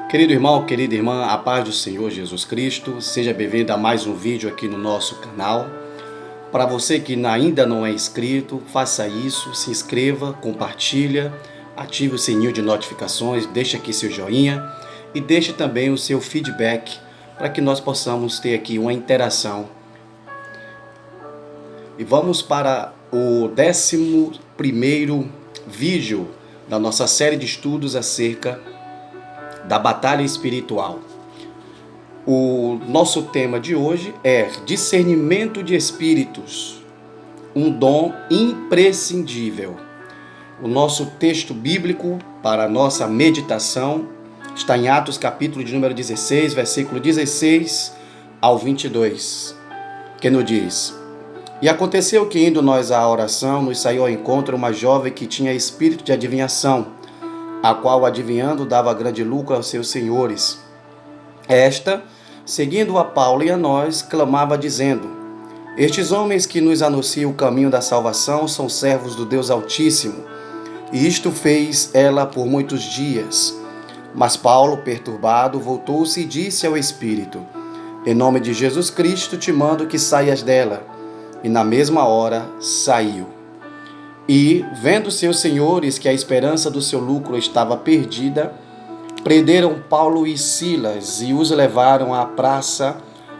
Querido irmão, querida irmã, a paz do Senhor Jesus Cristo, seja bem-vindo a mais um vídeo aqui no nosso canal. Para você que ainda não é inscrito, faça isso, se inscreva, compartilha, ative o sininho de notificações, deixe aqui seu joinha e deixe também o seu feedback para que nós possamos ter aqui uma interação. E vamos para o 11º vídeo da nossa série de estudos acerca da batalha espiritual. O nosso tema de hoje é discernimento de espíritos, um dom imprescindível. O nosso texto bíblico para a nossa meditação está em Atos capítulo de número 16, versículo 16 ao 22, que nos diz: E aconteceu que, indo nós à oração, nos saiu ao encontro uma jovem que tinha espírito de adivinhação, a qual, adivinhando, dava grande lucro aos seus senhores. Esta, seguindo a Paulo e a nós, clamava dizendo: Estes homens que nos anunciam o caminho da salvação são servos do Deus Altíssimo. E isto fez ela por muitos dias. Mas Paulo, perturbado, voltou-se e disse ao espírito: Em nome de Jesus Cristo te mando que saias dela. E na mesma hora saiu. E, vendo seus senhores que a esperança do seu lucro estava perdida, prenderam Paulo e Silas e os levaram à praça,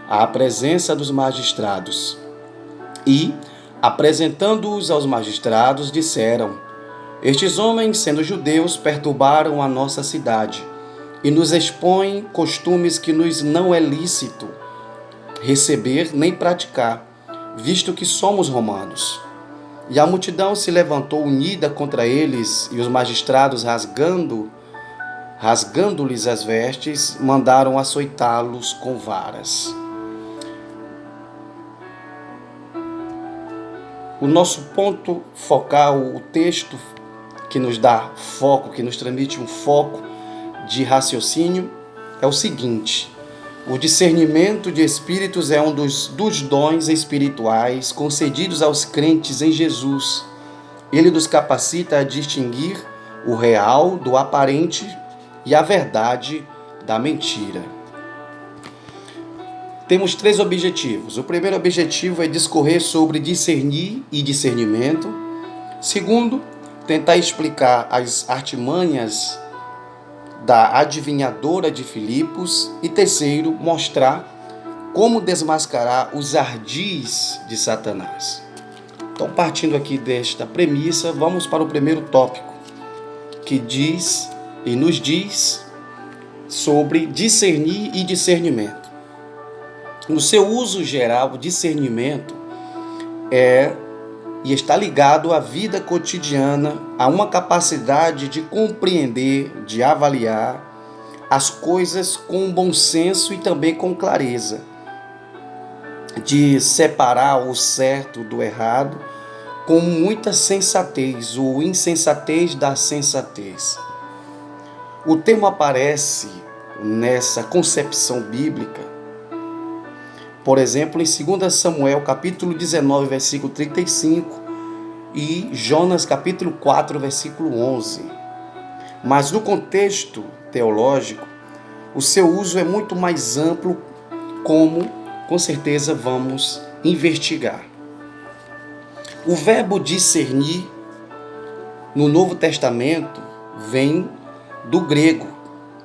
à presença dos magistrados. E, apresentando-os aos magistrados, disseram: Estes homens, sendo judeus, perturbaram a nossa cidade e nos expõem costumes que nos não é lícito receber nem praticar, visto que somos romanos. E a multidão se levantou unida contra eles, e os magistrados, rasgando-lhes as vestes, mandaram açoitá-los com varas. O nosso ponto focal, o texto que nos dá foco, que nos transmite um foco de raciocínio, é o seguinte: o discernimento de espíritos é um dos dons espirituais concedidos aos crentes em Jesus. Ele nos capacita a distinguir o real do aparente e a verdade da mentira. Temos 3 objetivos. O primeiro objetivo é discorrer sobre discernir e discernimento. Segundo, tentar explicar as artimanhas da adivinhadora de Filipos. E terceiro, mostrar como desmascarar os ardis de Satanás. Então, partindo aqui desta premissa, vamos para o primeiro tópico, que diz e nos diz sobre discernir e discernimento. No seu uso geral, o discernimento está ligado à vida cotidiana, a uma capacidade de compreender, de avaliar as coisas com bom senso e também com clareza, de separar o certo do errado com muita sensatez, ou insensatez da sensatez. O termo aparece nessa concepção bíblica, por exemplo, em 2 Samuel, capítulo 19, versículo 35, e Jonas, capítulo 4, versículo 11. Mas no contexto teológico, o seu uso é muito mais amplo, como com certeza vamos investigar. O verbo discernir no Novo Testamento vem do grego,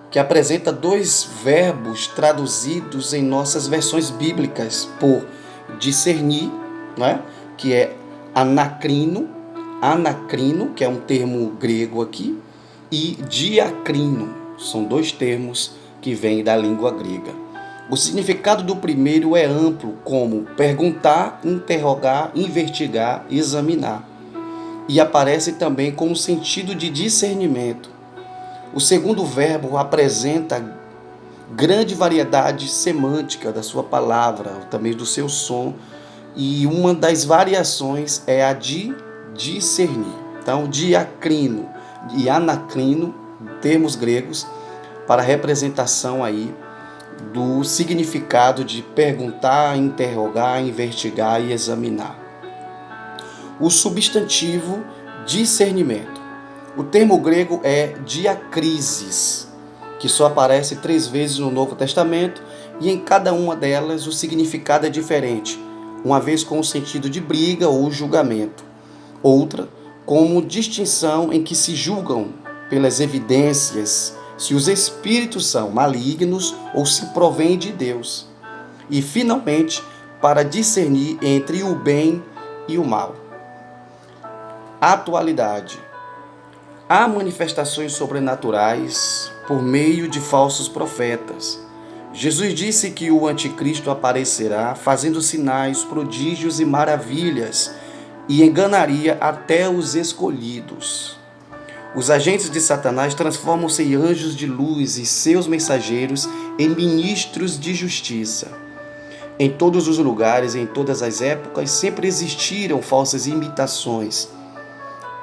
que apresenta 2 verbos traduzidos em nossas versões bíblicas por discernir, né? Que é anacrino, que é um termo grego aqui, e diacrino, são 2 termos que vêm da língua grega. O significado do primeiro é amplo, como perguntar, interrogar, investigar, examinar, e aparece também com o sentido de discernimento. O segundo verbo apresenta grande variedade semântica da sua palavra, também do seu som, e uma das variações é a de discernir. Então, diacrino e anacrino, termos gregos, para representação aí do significado de perguntar, interrogar, investigar e examinar. O substantivo discernimento. O termo grego é diacrisis, que só aparece 3 vezes no Novo Testamento, e em cada uma delas o significado é diferente, uma vez com o sentido de briga ou julgamento, outra como distinção em que se julgam pelas evidências se os espíritos são malignos ou se provêm de Deus, e finalmente para discernir entre o bem e o mal. Atualidade. Há manifestações sobrenaturais por meio de falsos profetas. Jesus disse que o anticristo aparecerá fazendo sinais, prodígios e maravilhas e enganaria até os escolhidos. Os agentes de Satanás transformam-se em anjos de luz e seus mensageiros em ministros de justiça. Em todos os lugares, em todas as épocas, sempre existiram falsas imitações.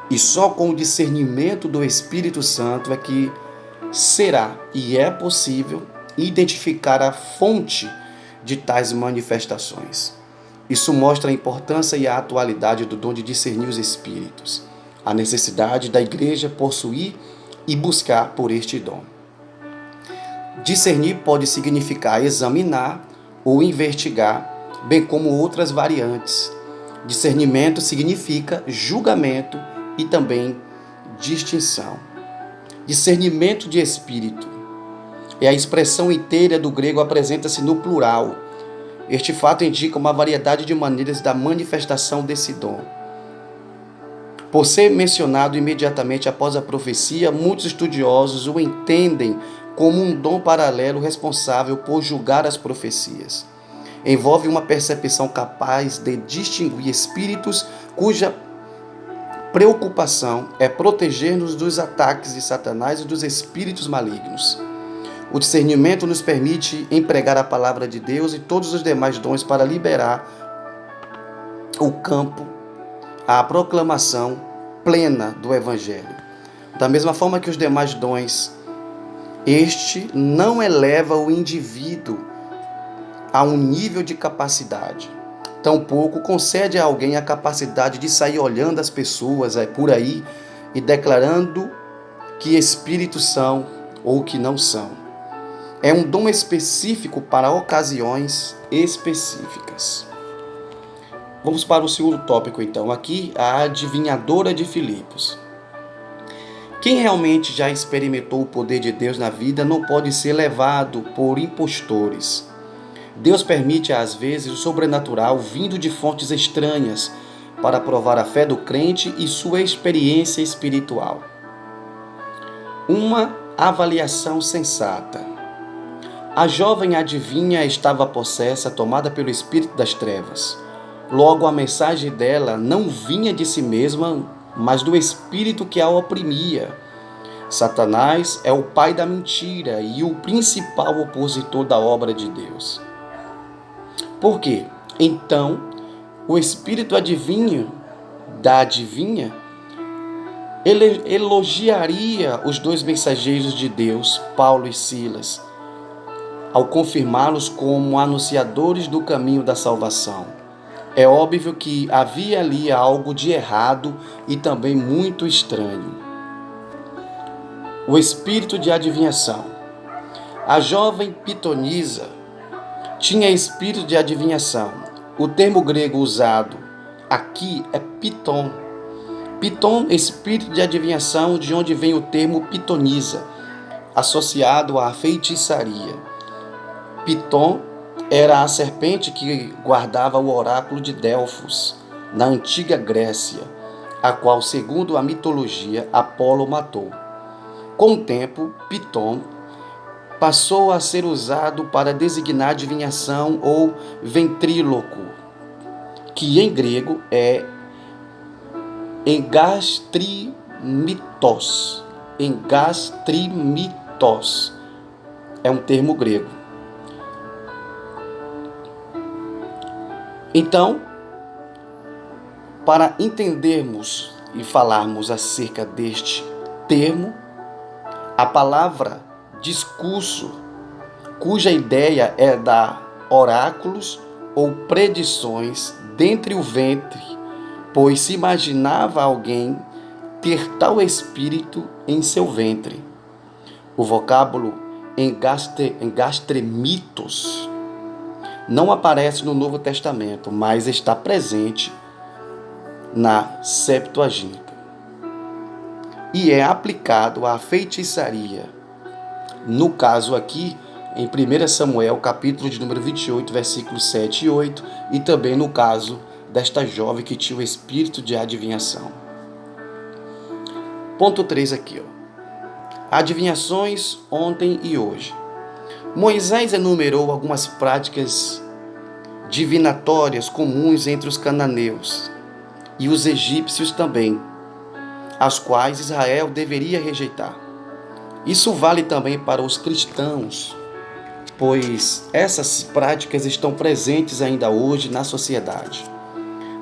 E só com o discernimento do Espírito Santo é que será e é possível identificar a fonte de tais manifestações. Isso mostra a importância e a atualidade do dom de discernir os espíritos, a necessidade da igreja possuir e buscar por este dom. Discernir pode significar examinar ou investigar, bem como outras variantes. Discernimento significa julgamento e também distinção. Discernimento de espírito é a expressão inteira do grego, apresenta-se no plural. Este fato indica uma variedade de maneiras da manifestação desse dom. Por ser mencionado imediatamente após a profecia, muitos estudiosos o entendem como um dom paralelo responsável por julgar as profecias. Envolve uma percepção capaz de distinguir espíritos cuja preocupação é proteger-nos dos ataques de Satanás e dos espíritos malignos. O discernimento nos permite empregar a palavra de Deus e todos os demais dons para liberar o campo à proclamação plena do Evangelho. Da mesma forma que os demais dons, este não eleva o indivíduo a um nível de capacidade. Tampouco concede a alguém a capacidade de sair olhando as pessoas por aí e declarando que espíritos são ou que não são. É um dom específico para ocasiões específicas. Vamos para o segundo tópico, então. Aqui, a adivinhadora de Filipos. Quem realmente já experimentou o poder de Deus na vida não pode ser levado por impostores. Deus permite, às vezes, o sobrenatural vindo de fontes estranhas para provar a fé do crente e sua experiência espiritual. Uma avaliação sensata. A jovem adivinha estava possessa, tomada pelo espírito das trevas. Logo, a mensagem dela não vinha de si mesma, mas do espírito que a oprimia. Satanás é o pai da mentira e o principal opositor da obra de Deus. Por quê? Então, o espírito da adivinha, ele elogiaria os 2 mensageiros de Deus, Paulo e Silas, ao confirmá-los como anunciadores do caminho da salvação. É óbvio que havia ali algo de errado e também muito estranho. O espírito de adivinhação. A jovem pitonisa tinha espírito de adivinhação. O termo grego usado aqui é piton. Piton, espírito de adivinhação, de onde vem o termo pitonisa, associado à feitiçaria. Piton era a serpente que guardava o oráculo de Delfos, na antiga Grécia, a qual, segundo a mitologia, Apolo matou. Com o tempo, Piton passou a ser usado para designar adivinhação ou ventríloco, que em grego é engastrimitos. Engastrimitos é um termo grego. Então, para entendermos e falarmos acerca deste termo, a palavra discurso, cuja ideia é dar oráculos ou predições dentre o ventre, pois se imaginava alguém ter tal espírito em seu ventre. O vocábulo em gastremitos não aparece no Novo Testamento, mas está presente na Septuaginta. E é aplicado à feitiçaria. No caso aqui, em 1 Samuel, capítulo de número 28, versículos 7 e 8, e também no caso desta jovem que tinha o espírito de adivinhação. Ponto 3 aqui, adivinhações ontem e hoje. Moisés enumerou algumas práticas divinatórias comuns entre os cananeus e os egípcios também, as quais Israel deveria rejeitar. Isso vale também para os cristãos, pois essas práticas estão presentes ainda hoje na sociedade.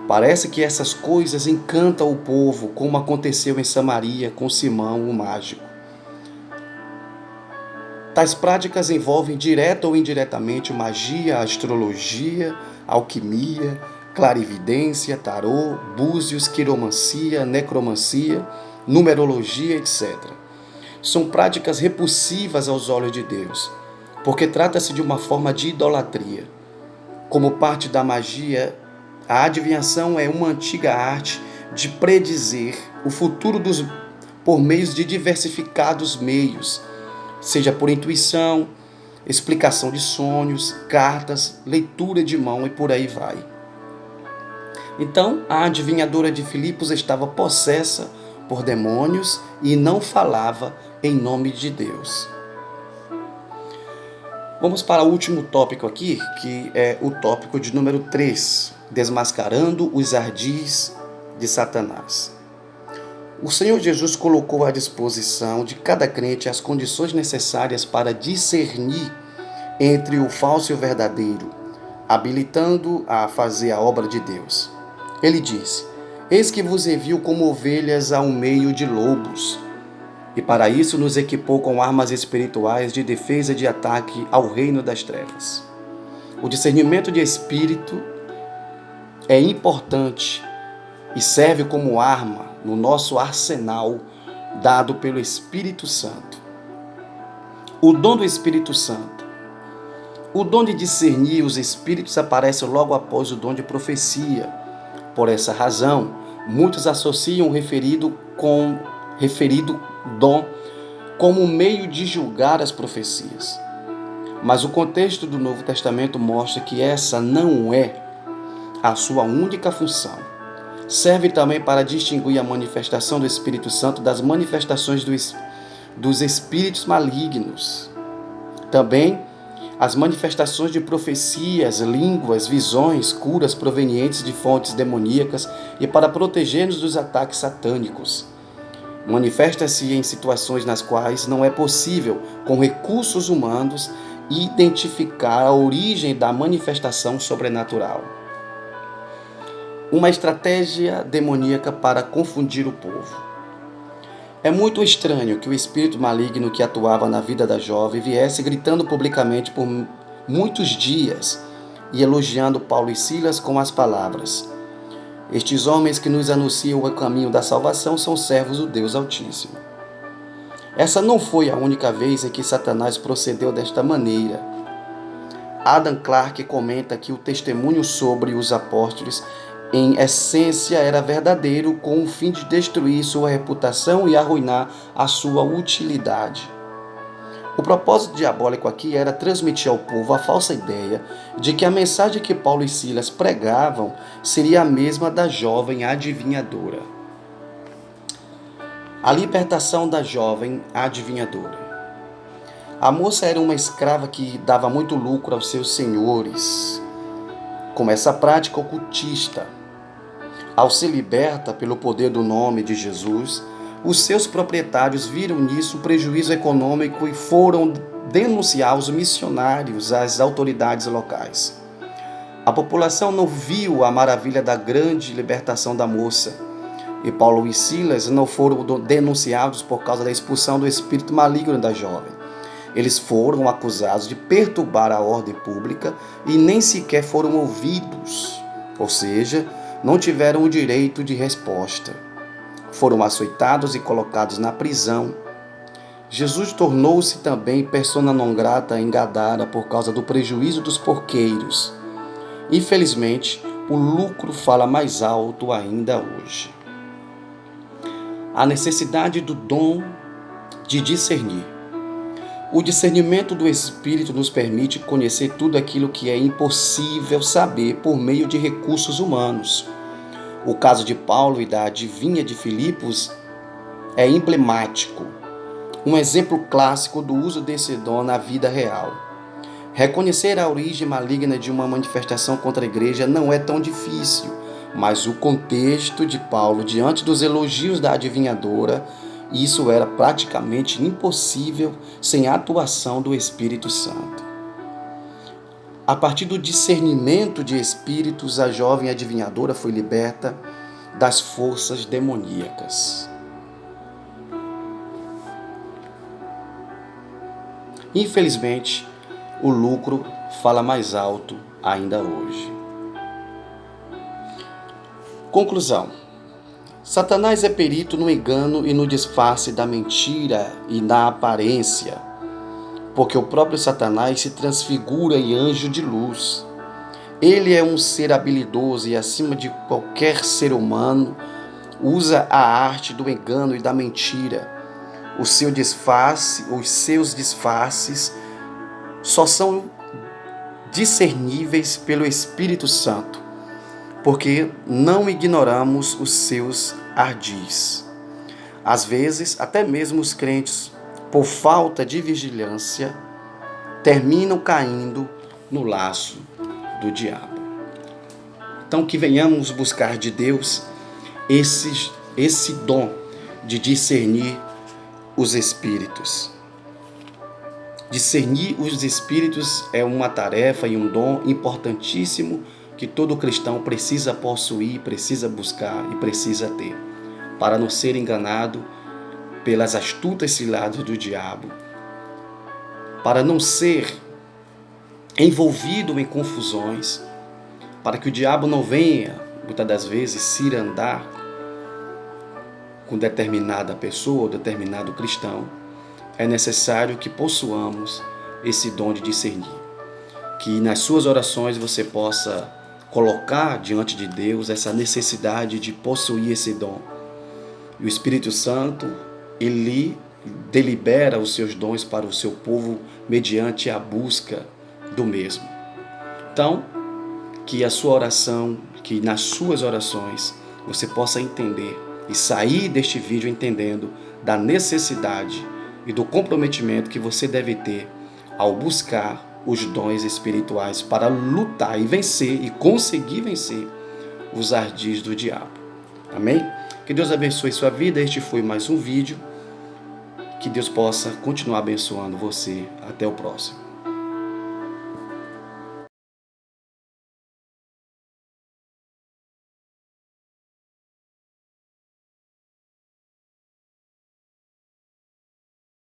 Parece que essas coisas encantam o povo, como aconteceu em Samaria com Simão, o mágico. Tais práticas envolvem direta ou indiretamente magia, astrologia, alquimia, clarividência, tarô, búzios, quiromancia, necromancia, numerologia, etc. São práticas repulsivas aos olhos de Deus, porque trata-se de uma forma de idolatria. Como parte da magia, a adivinhação é uma antiga arte de predizer o futuro por meio de diversificados meios, seja por intuição, explicação de sonhos, cartas, leitura de mão e por aí vai. Então, a adivinhadora de Filipos estava possessa por demônios e não falava em nome de Deus. Vamos para o último tópico aqui, que é o tópico de número 3, desmascarando os ardis de Satanás. O Senhor Jesus colocou à disposição de cada crente as condições necessárias para discernir entre o falso e o verdadeiro, habilitando a fazer a obra de Deus. Ele disse: eis que vos envio como ovelhas ao meio de lobos. E para isso nos equipou com armas espirituais de defesa e de ataque ao reino das trevas. O discernimento de espírito é importante e serve como arma no nosso arsenal dado pelo Espírito Santo. O dom do Espírito Santo. O dom de discernir os espíritos aparece logo após o dom de profecia. Por essa razão, muitos associam o referido dom como meio de julgar as profecias. Mas o contexto do Novo Testamento mostra que essa não é a sua única função. Serve também para distinguir a manifestação do Espírito Santo das manifestações dos espíritos malignos. Também as manifestações de profecias, línguas, visões, curas provenientes de fontes demoníacas e para proteger-nos dos ataques satânicos. Manifesta-se em situações nas quais não é possível, com recursos humanos, identificar a origem da manifestação sobrenatural. Uma estratégia demoníaca para confundir o povo. É muito estranho que o espírito maligno que atuava na vida da jovem viesse gritando publicamente por muitos dias e elogiando Paulo e Silas com as palavras: estes homens que nos anunciam o caminho da salvação são servos do Deus Altíssimo. Essa não foi a única vez em que Satanás procedeu desta maneira. Adam Clarke comenta que o testemunho sobre os apóstolos em essência era verdadeiro, com o fim de destruir sua reputação e arruinar a sua utilidade. O propósito diabólico aqui era transmitir ao povo a falsa ideia de que a mensagem que Paulo e Silas pregavam seria a mesma da jovem adivinhadora. A libertação da jovem adivinhadora. A moça era uma escrava que dava muito lucro aos seus senhores, com essa prática ocultista. Ao ser liberta pelo poder do nome de Jesus, os seus proprietários viram nisso um prejuízo econômico e foram denunciar os missionários às autoridades locais. A população não viu a maravilha da grande libertação da moça, e Paulo e Silas não foram denunciados por causa da expulsão do espírito maligno da jovem. Eles foram acusados de perturbar a ordem pública e nem sequer foram ouvidos, ou seja, não tiveram o direito de resposta. Foram açoitados e colocados na prisão. Jesus tornou-se também persona non grata em Gadara por causa do prejuízo dos porqueiros. Infelizmente, o lucro fala mais alto ainda hoje. A necessidade do dom de discernir. O discernimento do Espírito nos permite conhecer tudo aquilo que é impossível saber por meio de recursos humanos. O caso de Paulo e da adivinha de Filipos é emblemático, um exemplo clássico do uso desse dom na vida real. Reconhecer a origem maligna de uma manifestação contra a igreja não é tão difícil, mas o contexto de Paulo diante dos elogios da adivinhadora, isso era praticamente impossível sem a atuação do Espírito Santo. A partir do discernimento de espíritos, a jovem adivinhadora foi liberta das forças demoníacas. Infelizmente, o lucro fala mais alto ainda hoje. Conclusão. Satanás é perito no engano e no disfarce da mentira e na aparência, porque o próprio Satanás se transfigura em anjo de luz. Ele é um ser habilidoso e, acima de qualquer ser humano, usa a arte do engano e da mentira. Os seus disfarces só são discerníveis pelo Espírito Santo, porque não ignoramos os seus ardis. Às vezes, até mesmo os crentes, por falta de vigilância, terminam caindo no laço do diabo. Então, que venhamos buscar de Deus esse dom de discernir os espíritos. Discernir os espíritos é uma tarefa e um dom importantíssimo que todo cristão precisa possuir, precisa buscar e precisa ter, para não ser enganado pelas astutas ciladas do diabo, para não ser envolvido em confusões, para que o diabo não venha, muitas das vezes, cirandar com determinada pessoa ou determinado cristão. É necessário que possuamos esse dom de discernir, que nas suas orações você possa colocar diante de Deus essa necessidade de possuir esse dom. E o Espírito Santo, ele delibera os seus dons para o seu povo mediante a busca do mesmo. Então, que a sua oração, que nas suas orações você possa entender e sair deste vídeo entendendo da necessidade e do comprometimento que você deve ter ao buscar os dons espirituais para lutar e vencer e conseguir vencer os ardis do diabo. Amém? Que Deus abençoe sua vida. Este foi mais um vídeo. Que Deus possa continuar abençoando você. Até o próximo.